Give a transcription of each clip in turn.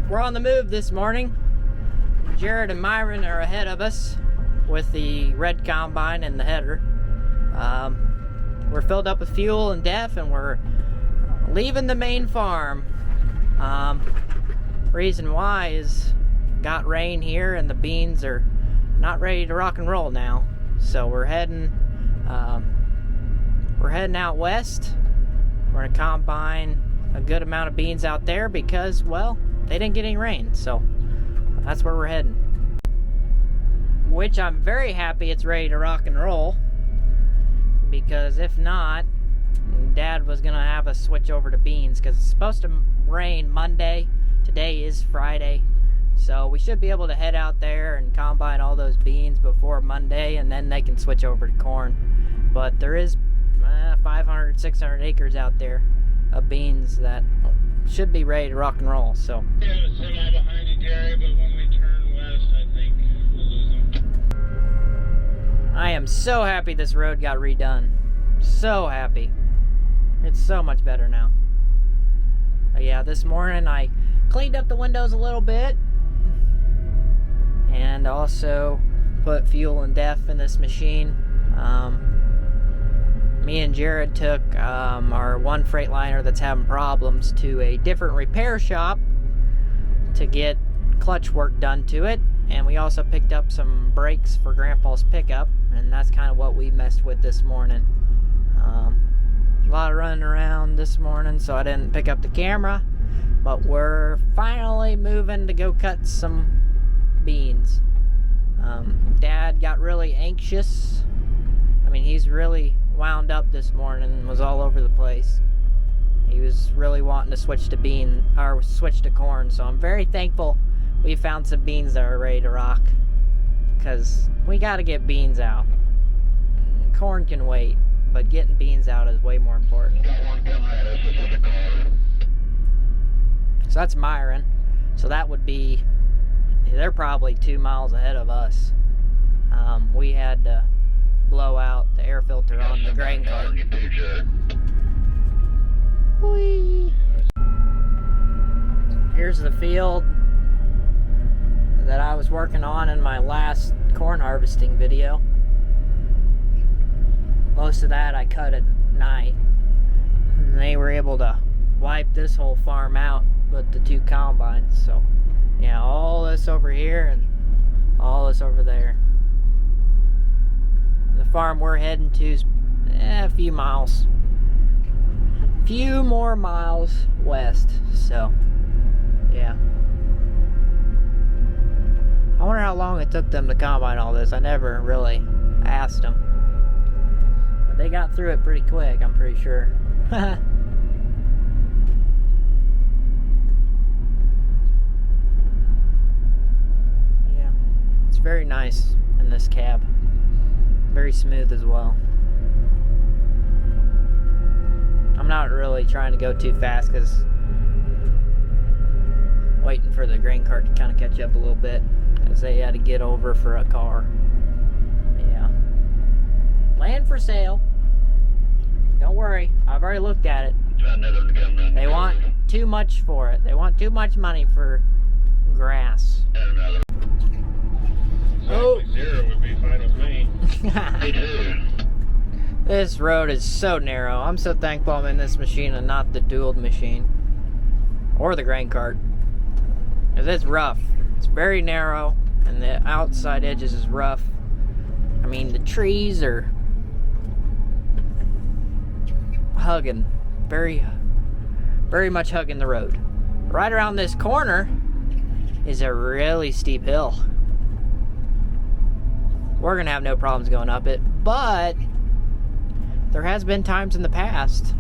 We're on the move this morning. Jared and Myron are ahead of us with the red combine and the header. We're filled up with fuel and DEF, and we're leaving the main farm. Reason why is got rain here and the beans are not ready to rock and roll now. So we're heading out west. We're gonna combine a good amount of beans out there because, well, they didn't get any rain. So that's where we're heading. Which I'm very happy it's ready to rock and roll, because if not, Dad was gonna have us switch over to beans because it's supposed to rain Monday. Today is Friday, so we should be able to head out there and combine all those beans before Monday, and then they can switch over to corn. But there is 500, 600 acres out there of beans that should be ready to rock and roll. So we have a semi behind you, Gary, but when we turn west, I think we'll lose them. I am so happy this road got redone. So happy. It's so much better now. But yeah, this morning I cleaned up the windows a little bit, and also put fuel and DEF in this machine. Me and Jared took our one Freightliner that's having problems to a different repair shop to get clutch work done to it, and we also picked up some brakes for Grandpa's pickup, and that's kind of what we messed with this morning. A lot of running around this morning, so I didn't pick up the camera, but we're finally moving to go cut some beans. Dad got really anxious. I mean, he's really wound up this morning and was all over the place. He was really wanting to switch to corn, so I'm very thankful we found some beans that are ready to rock, because we got to get beans out. Corn can wait, but getting beans out is way more important. So that's Myron. So that would be, they're probably 2 miles ahead of us. We had to blow out the air filter on the grain cart. Whee! Here's the field that I was working on in my last corn harvesting video. Most of that I cut at night, and they were able to wipe this whole farm out with the 2 combines. So yeah, all this over here and all this over there. The farm we're heading to is a few more miles west. So yeah, I wonder how long it took them to combine all this. I never really asked them, but they got through it pretty quick, I'm pretty sure. Yeah, it's very nice in this cab. Very smooth as well. I'm not really trying to go too fast because waiting for the grain cart to kind of catch up a little bit, as they had to get over for a car. Yeah. Land for sale. Don't worry, I've already looked at it. They want too much for it. They want too much money for grass. Oh. 0 would be fine with me. This road is so narrow. I'm so thankful I'm in this machine and not the dual machine or the grain cart, because it's rough. It's very narrow and the outside edges is rough. I mean, the trees are hugging, very much hugging the road. Right around this corner is a really steep hill. We're gonna have no problems going up it, but there has been times in the past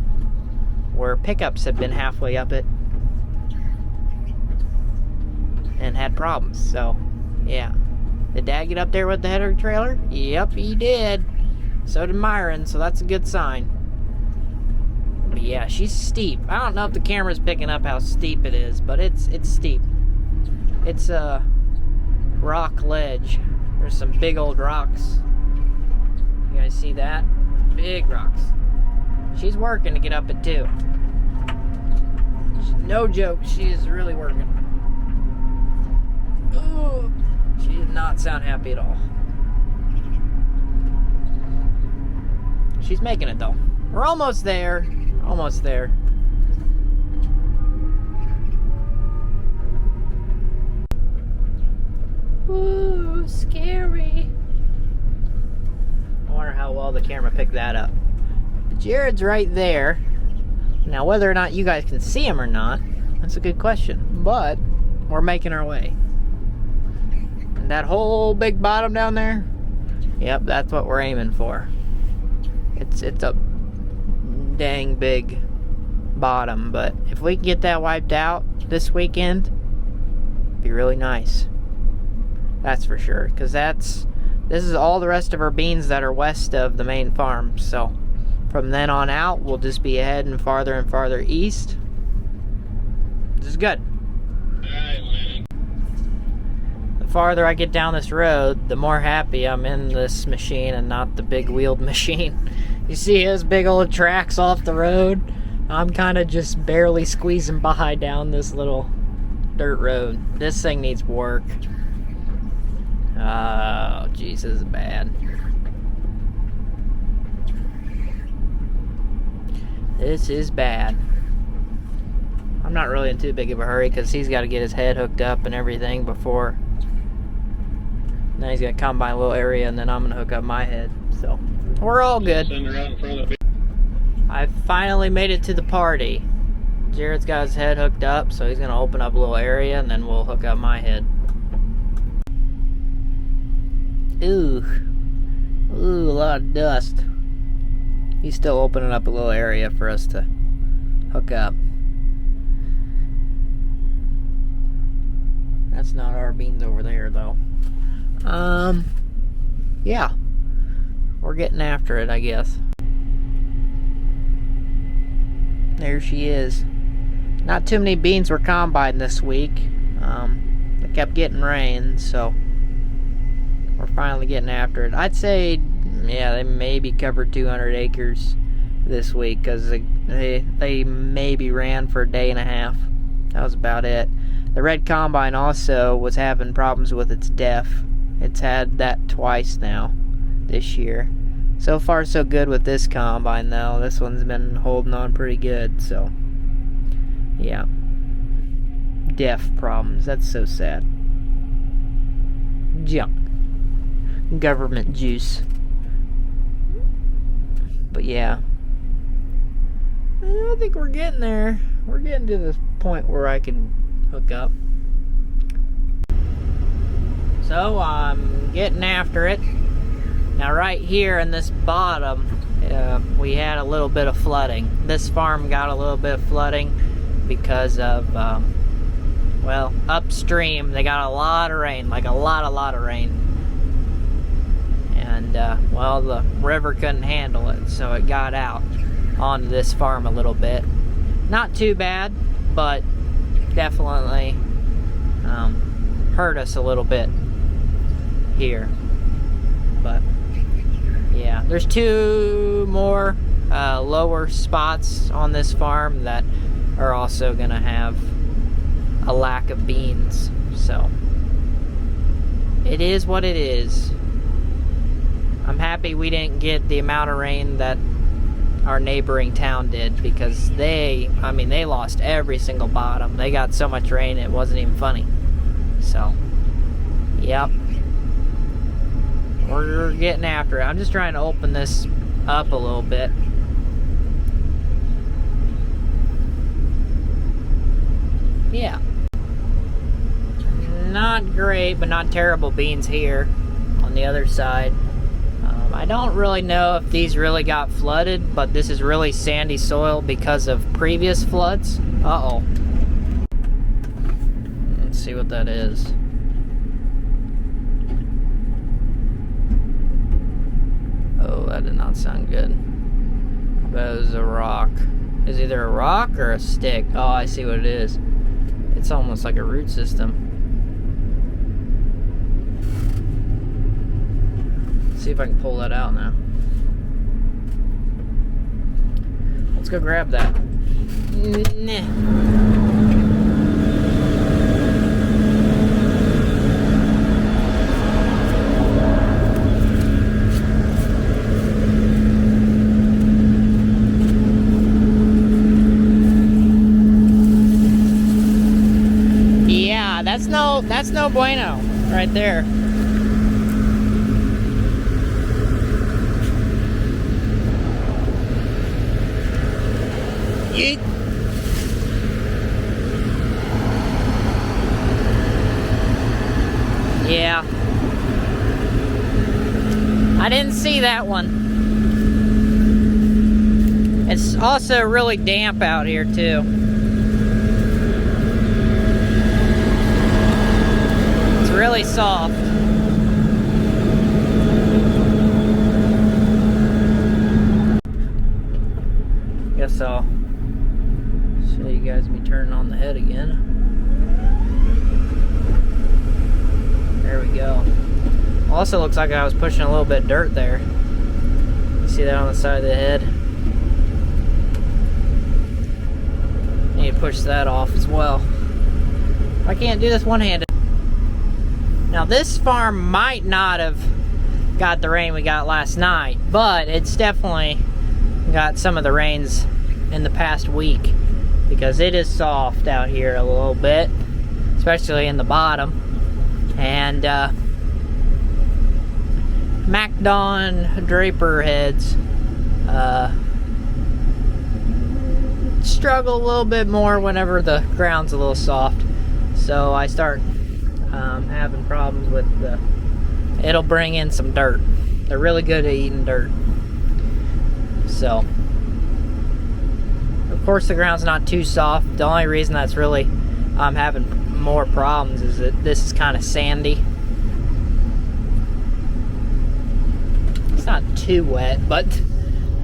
where pickups have been halfway up it and had problems. So yeah, did Dad get up there with the header trailer? Yep, he did. So did Myron, so that's a good sign. But yeah, she's steep. I don't know if the camera's picking up how steep it is, but it's steep. It's a rock ledge. There's some big old rocks. You guys see that? Big rocks. She's working to get up it too. No joke, she is really working. She did not sound happy at all. She's making it though. We're almost there. Almost there. Ooh, scary. I wonder how well the camera picked that up. Jared's right there. Now, whether or not you guys can see him or not, that's a good question. But we're making our way. And that whole big bottom down there, yep, that's what we're aiming for. It's a dang big bottom, but if we can get that wiped out this weekend, it'd be really nice. That's for sure, because this is all the rest of our beans that are west of the main farm. So from then on out, we'll just be heading farther and farther east. This is good. Alright, Landon. The farther I get down this road, the more happy I'm in this machine and not the big wheeled machine. You see his big old tracks off the road? I'm kind of just barely squeezing by down this little dirt road. This thing needs work. Oh, jeez, this is bad. This is bad. I'm not really in too big of a hurry because he's got to get his head hooked up and everything before. Now he's going to combine a little area and then I'm going to hook up my head. So, we're all good. Send her out in front of the... I finally made it to the party. Jared's got his head hooked up, so he's going to open up a little area and then we'll hook up my head. Ooh, a lot of dust. He's still opening up a little area for us to hook up. That's not our beans over there, though. Yeah. We're getting after it, I guess. There she is. Not too many beans were combined this week. They kept getting rain, so we're finally getting after it. I'd say, yeah, they maybe covered 200 acres this week because they maybe ran for a day and a half. That was about it. The red combine also was having problems with its def. It's had that twice now this year. So far, so good with this combine, though. This one's been holding on pretty good, so yeah. Def problems. That's so sad. Junk. Government juice. But yeah, I think we're getting there. We're getting to the point where I can hook up. So I'm getting after it. Now right here in this bottom, we had a little bit of flooding. This farm got a little bit of flooding because of, well, upstream they got a lot of rain, like a lot of rain. And, well, the river couldn't handle it, so it got out onto this farm a little bit. Not too bad, but definitely hurt us a little bit here. But, yeah, there's 2 more lower spots on this farm that are also going to have a lack of beans. So, it is what it is. I'm happy we didn't get the amount of rain that our neighboring town did because they lost every single bottom. They got so much rain it wasn't even funny. So, yep. We're getting after it. I'm just trying to open this up a little bit. Yeah. Not great, but not terrible beans here on the other side. I don't really know if these really got flooded, but this is really sandy soil because of previous floods. Uh-oh. Let's see what that is. Oh, that did not sound good. That is a rock. It's either a rock or a stick. Oh, I see what it is. It's almost like a root system. See if I can pull that out now. Let's go grab that. Nah. That's no bueno right there. Yeet. Yeah. I didn't see that one. It's also really damp out here too. It's really soft. Guess I'll show you guys me turning on the head again. There we go. Also looks like I was pushing a little bit of dirt there. You see that on the side of the head? Need to push that off as well. I can't do this one-handed. Now this farm might not have got the rain we got last night, but it's definitely got some of the rains in the past week, because it is soft out here a little bit, especially in the bottom. And MacDon Draper heads struggle a little bit more whenever the ground's a little soft. So I start having problems with it'll bring in some dirt. They're really good at eating dirt. So, of course the ground's not too soft. The only reason that's really I'm having more problems is that this is kind of sandy. It's not too wet, but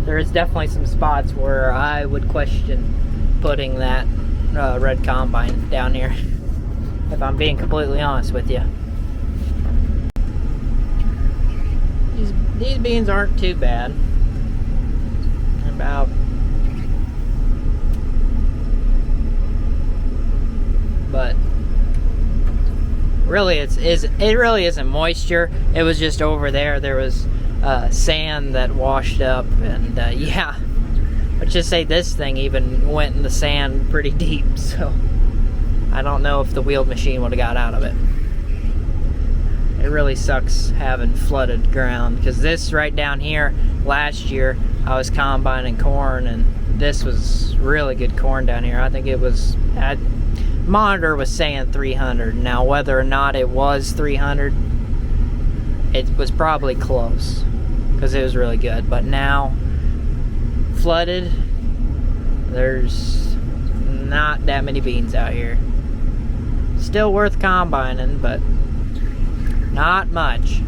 there is definitely some spots where I would question putting that red combine down here, if I'm being completely honest with you. These beans aren't too bad. About but really it really isn't moisture. It was just over there was sand that washed up, and yeah, let's just say this thing even went in the sand pretty deep, so I don't know if the wheeled machine would have got out of it. It really sucks having flooded ground, because this right down here, last year I was combining corn, and this was really good corn down here. I think it was, monitor was saying 300. Now whether or not it was 300, it was probably close, because it was really good. But now, flooded, there's not that many beans out here. Still worth combining, but not much.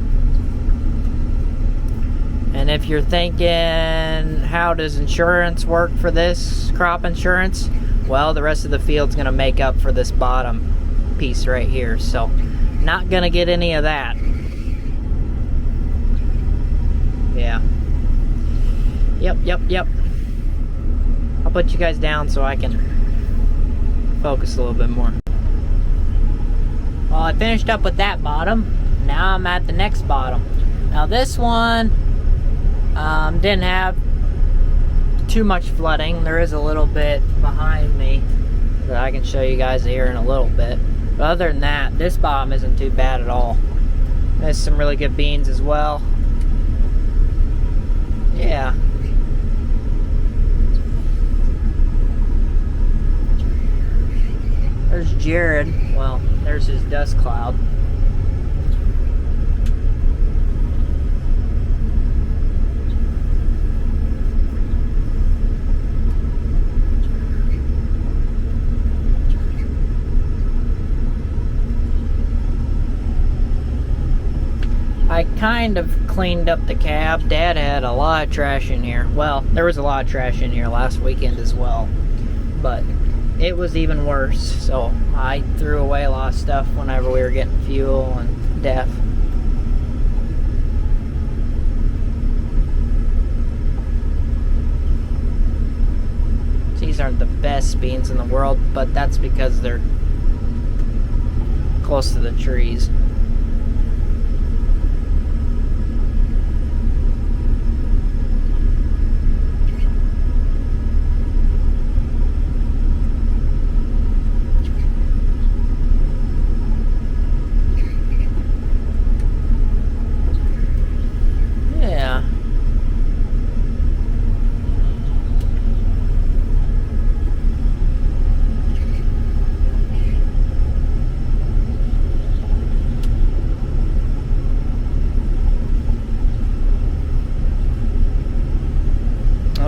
And if you're thinking, how does insurance work for this, crop insurance? Well, the rest of the field's gonna make up for this bottom piece right here, so not gonna get any of that. Yeah. Yep. I'll put you guys down so I can focus a little bit more. Well, I finished up with that bottom. Now I'm at the next bottom. Now this one didn't have too much flooding. There is a little bit behind me that I can show you guys here in a little bit. But other than that, this bottom isn't too bad at all. There's some really good beans as well. Yeah. There's Jared. Well, there's his dust cloud. I kind of cleaned up the cab. Dad had a lot of trash in here. Well, there was a lot of trash in here last weekend as well, but it was even worse. So I threw away a lot of stuff whenever we were getting fuel and DEF. These aren't the best beans in the world, but that's because they're close to the trees.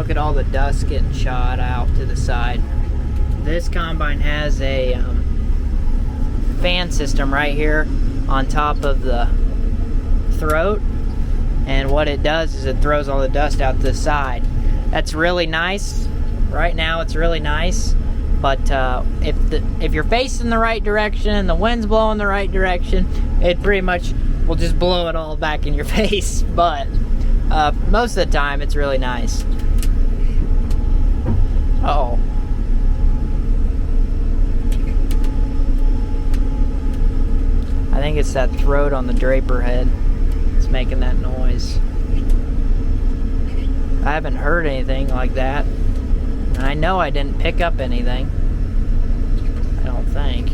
look at all the dust getting shot out to the side. This combine has a fan system right here on top of the throat, and what it does is it throws all the dust out to the side. That's really nice. Right now it's really nice, but if you're facing the right direction and the wind's blowing the right direction, it pretty much will just blow it all back in your face. But most of the time it's really nice. Uh-oh. I think it's that throat on the draper head. It's making that noise. I haven't heard anything like that. And I know I didn't pick up anything. I don't think.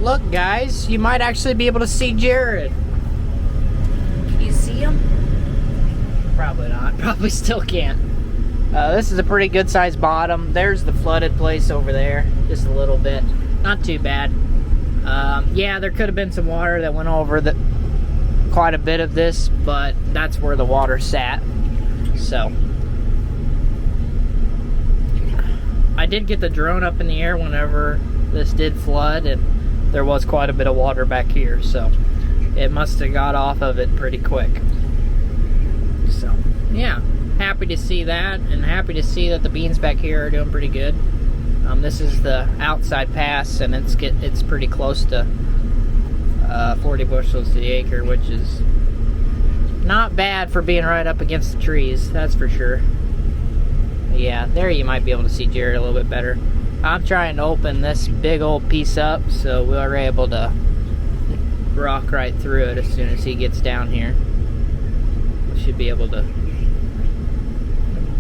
Look, guys, you might actually be able to see Jared. Can you see him? Probably not. Probably still can't. This is a pretty good sized bottom. There's the flooded place over there. Just a little bit. Not too bad. Yeah, there could have been some water that went over quite a bit of this, but that's where the water sat. So I did get the drone up in the air whenever this did flood, and there was quite a bit of water back here, so it must have got off of it pretty quick. So yeah, happy to see that, and happy to see that the beans back here are doing pretty good. This is the outside pass, and it's pretty close to 40 bushels to the acre, which is not bad for being right up against the trees, that's for sure. Yeah, there you might be able to see Jared a little bit better. I'm trying to open this big old piece up so we are able to rock right through it as soon as he gets down here. We should be able to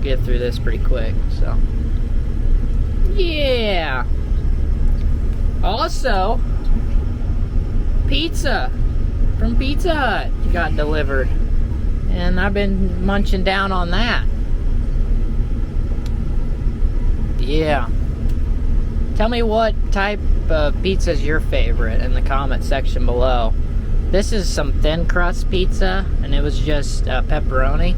get through this pretty quick, so yeah. Also, pizza from Pizza Hut got delivered, and I've been munching down on that. Yeah. Tell me what type of pizza is your favorite in the comment section below. This is some thin crust pizza, and it was just pepperoni.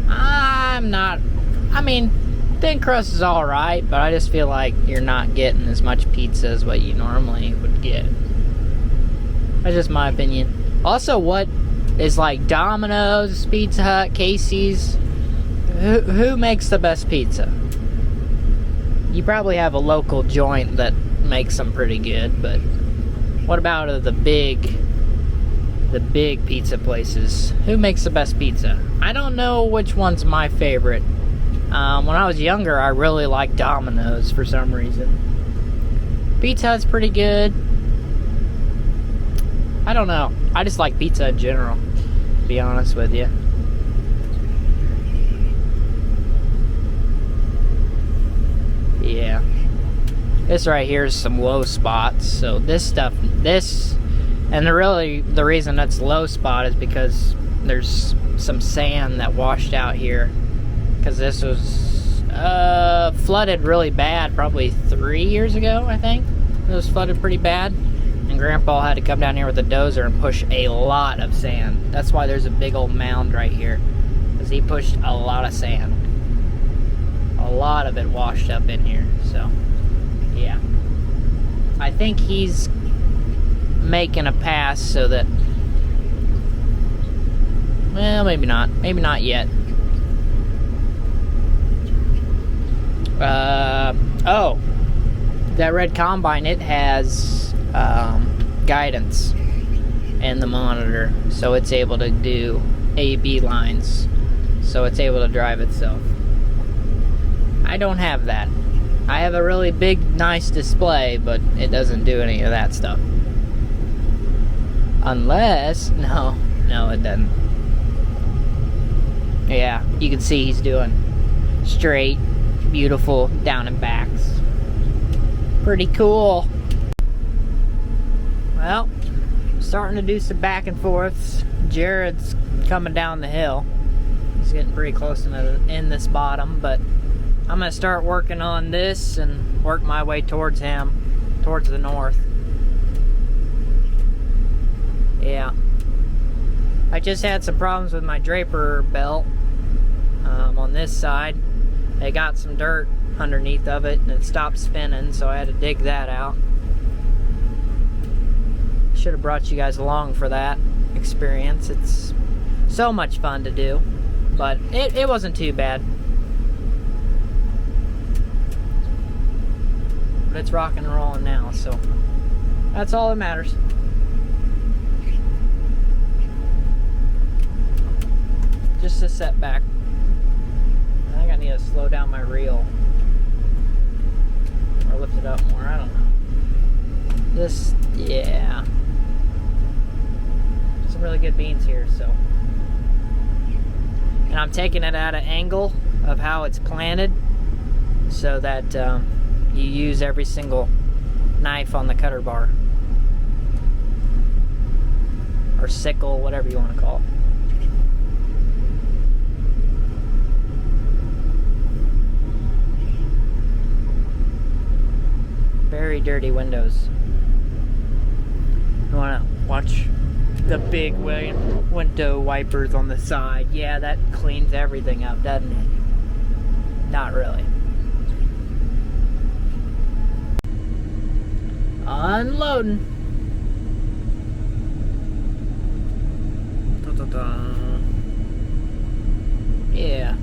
I mean, thin crust is alright, but I just feel like you're not getting as much pizza as what you normally would get. That's just my opinion. Also, what is like Domino's, Pizza Hut, Casey's? Who makes the best pizza? You probably have a local joint that makes them pretty good, but what about the big pizza places? Who makes the best pizza? I don't know which one's my favorite. When I was younger, I really liked Domino's for some reason. Pizza Hut's pretty good. I don't know. I just like pizza in general, to be honest with you. Yeah. This right here is some low spots. So and the reason that's low spot is because there's some sand that washed out here. Because this was flooded really bad probably 3 years ago, I think. It was flooded pretty bad. And Grandpa had to come down here with a dozer and push a lot of sand. That's why there's a big old mound right here. Because he pushed a lot of sand. A lot of it washed up in here. So, yeah. I think he's making a pass so that... Well, maybe not. Maybe not yet. Oh, that red combine, it has guidance in the monitor, so it's able to do A/B lines, so it's able to drive itself. I don't have that. I have a really big, nice display, but it doesn't do any of that stuff. Unless, no, it doesn't. Yeah, you can see he's doing straight, beautiful down and backs. Pretty cool. Well, starting to do some back and forths. Jared's coming down the hill. He's getting pretty close in this bottom, but I'm gonna start working on this and work my way towards him, towards the north. Yeah. I just had some problems with my draper belt on this side. It got some dirt underneath of it and it stopped spinning, so I had to dig that out. Should have brought you guys along for that experience. It's so much fun to do, but it wasn't too bad. But it's rocking and rolling now, so that's all that matters. Just a setback. I think I need to slow down my reel or lift it up more. I don't know. Just, yeah. Some really good beans here, so. And I'm taking it at an angle of how it's planted so that you use every single knife on the cutter bar. Or sickle, whatever you want to call it. Very dirty windows. You want to watch the big window wipers on the side. Yeah, that cleans everything up, doesn't it? Not really. Unloading. Yeah.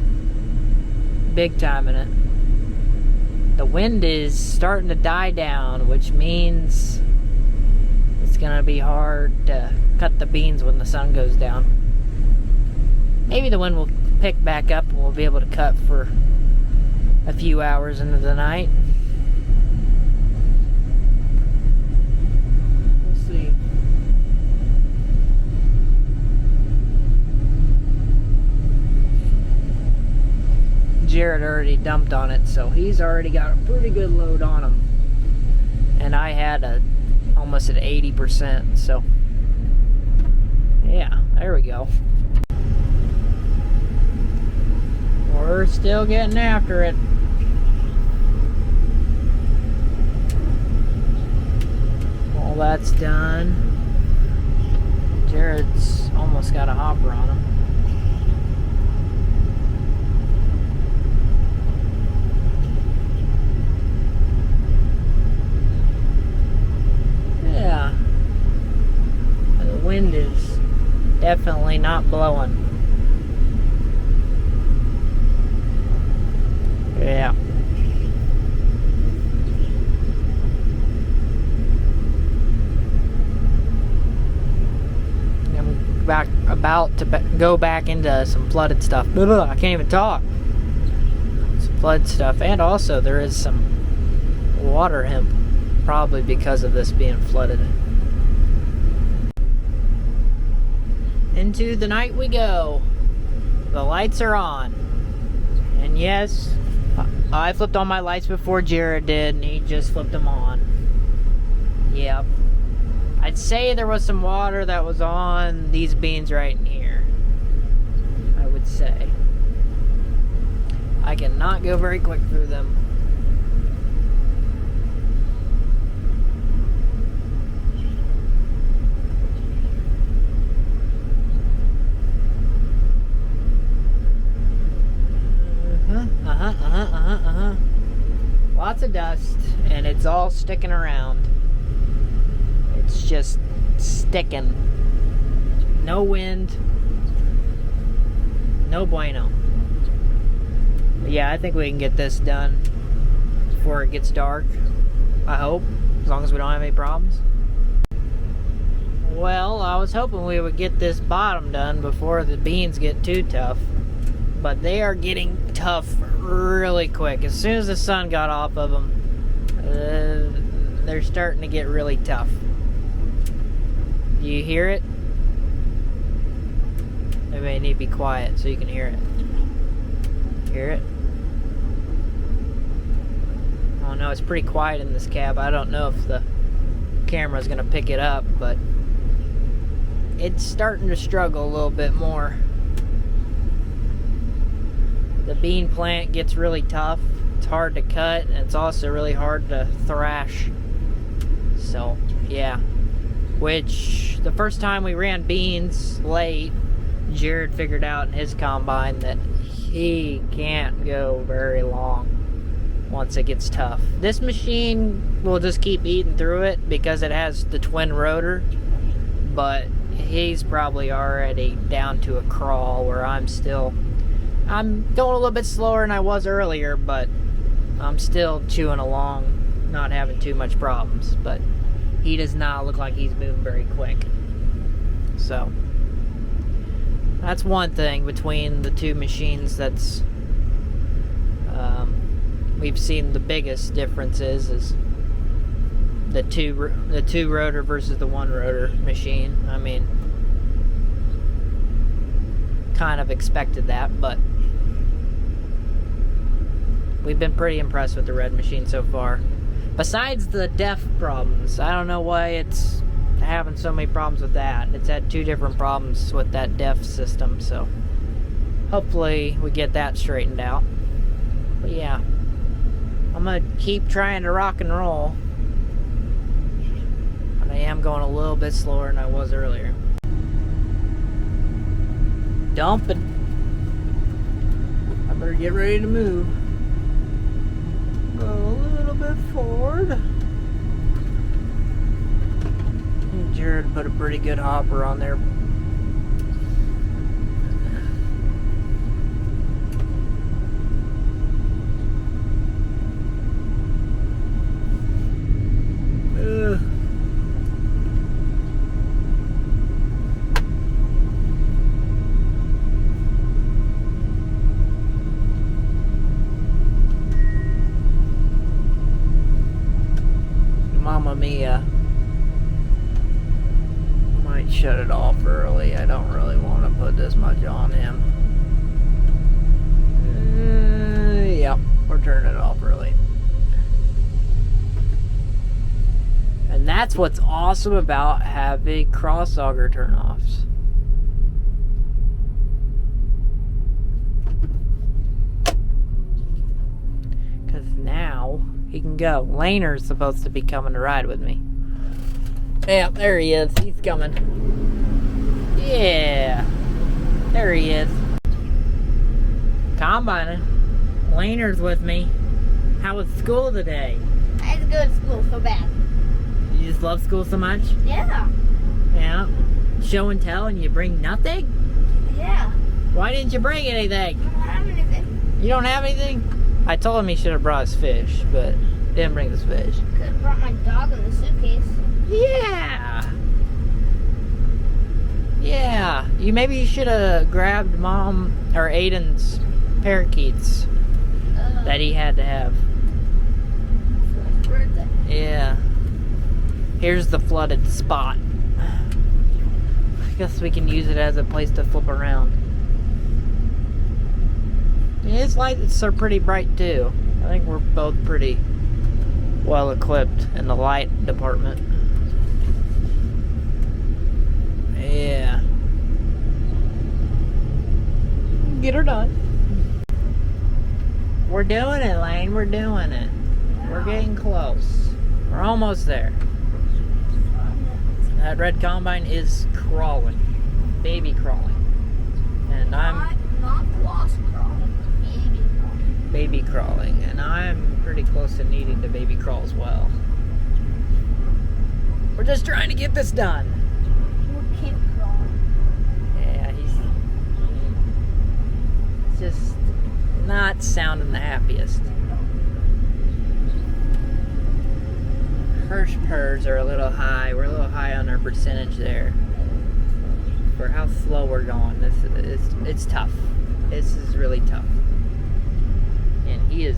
Big time in it. The wind is starting to die down, which means it's gonna be hard to cut the beans when the sun goes down. Maybe the wind will pick back up and we'll be able to cut for a few hours into the night. We'll see. Jared already dumped on it, so he's already got a pretty good load on him. And I had almost at 80%, so yeah, there we go. We're still getting after it. All that's done. Jared's almost got a hopper on him. Yeah. The wind is definitely not blowing. Yeah. I'm about to go back into some flooded stuff. I can't even talk. Some flooded stuff, and also there is some water hemp. Probably because of this being flooded. Into the night we go. The lights are on. And yes, I flipped on my lights before Jared did, and he just flipped them on. Yep. I'd say there was some water that was on these beans right in here. I would say. I cannot go very quick through them. Lots of dust, and it's all sticking around. It's just sticking. No wind. No bueno. But yeah, I think we can get this done before it gets dark. I hope, as long as we don't have any problems. Well, I was hoping we would get this bottom done before the beans get too tough. But they are getting tough really quick. As soon as the sun got off of them, they're starting to get really tough. Do you hear it? Maybe I need to be quiet so you can hear it. Hear it? Oh no, it's pretty quiet in this cab. I don't know if the camera's gonna pick it up, but it's starting to struggle a little bit more. The bean plant gets really tough. It's hard to cut, and it's also really hard to thrash. So, yeah. which the first time we ran beans late, Jared figured out in his combine that he can't go very long once it gets tough. This machine will just keep eating through it because it has the twin rotor, but he's probably already down to a crawl where I'm going a little bit slower than I was earlier, but I'm still chewing along, not having too much problems. But he does not look like he's moving very quick. So that's one thing between the two machines that's we've seen the biggest differences is the two rotor versus the one rotor machine. I mean, kind of expected that, but we've been pretty impressed with the red machine so far. Besides the DEF problems, I don't know why it's having so many problems with that. It's had 2 different problems with that DEF system, so hopefully we get that straightened out. But yeah, I'm gonna keep trying to rock and roll. But I am going a little bit slower than I was earlier. Dumping. I better get ready to move. Go a little bit forward. And Jared put a pretty good hopper on there. Mamma mia. Might shut it off early. I don't really want to put this much on him. Yep, we're turning it off early. And that's what's awesome about having cross auger turnoffs. Because now he can go. Laner's supposed to be coming to ride with me. Yeah, there he is. He's coming. Yeah. There he is. Combining. Laner's with me. How was school today? I had to go to school so bad. You just love school so much? Yeah. Yeah. Show and tell and you bring nothing? Yeah. Why didn't you bring anything? I don't have anything. You don't have anything? I told him he should have brought his fish, but didn't bring his fish. Could have brought my dog in the suitcase. Yeah. Yeah. Maybe you should have grabbed Mom or Aden's parakeets that he had to have. For his birthday. Yeah. Here's the flooded spot. I guess we can use it as a place to flip around. His lights are pretty bright too. I think we're both pretty well equipped in the light department. Yeah. Get her done. We're doing it, Lane. We're doing it. We're getting close. We're almost there. That red combine is crawling. Baby crawling. And I'm... Not floss crawling. Baby crawling. Baby crawling. And I'm pretty close to needing to baby crawl as well. We're just trying to get this done. We'll keep crawling. Yeah, he's just not sounding the happiest. Hirsch purrs are a little high. We're a little high on our percentage there. For how slow we're going, it's tough. This is really tough. And he is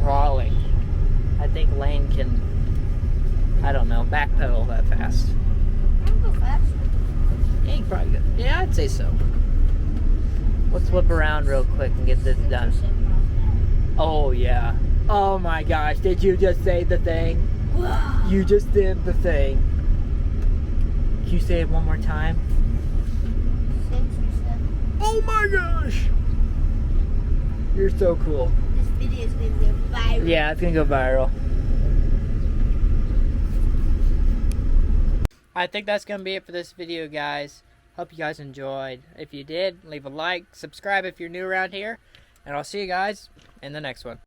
crawling. I think Lane can, I don't know, backpedal that fast. I can go faster. Yeah, he can probably go. Yeah, I'd say so. Let's whip around real quick and get this done. Oh, yeah. Oh my gosh, did you just say the thing? You just did the thing. Can you say it one more time? 6 or 7. Oh my gosh! You're so cool. This video is going to go viral. Yeah, it's gonna go viral. I think that's going to be it for this video, guys. Hope you guys enjoyed. If you did, leave a like, subscribe if you're new around here, and I'll see you guys in the next one.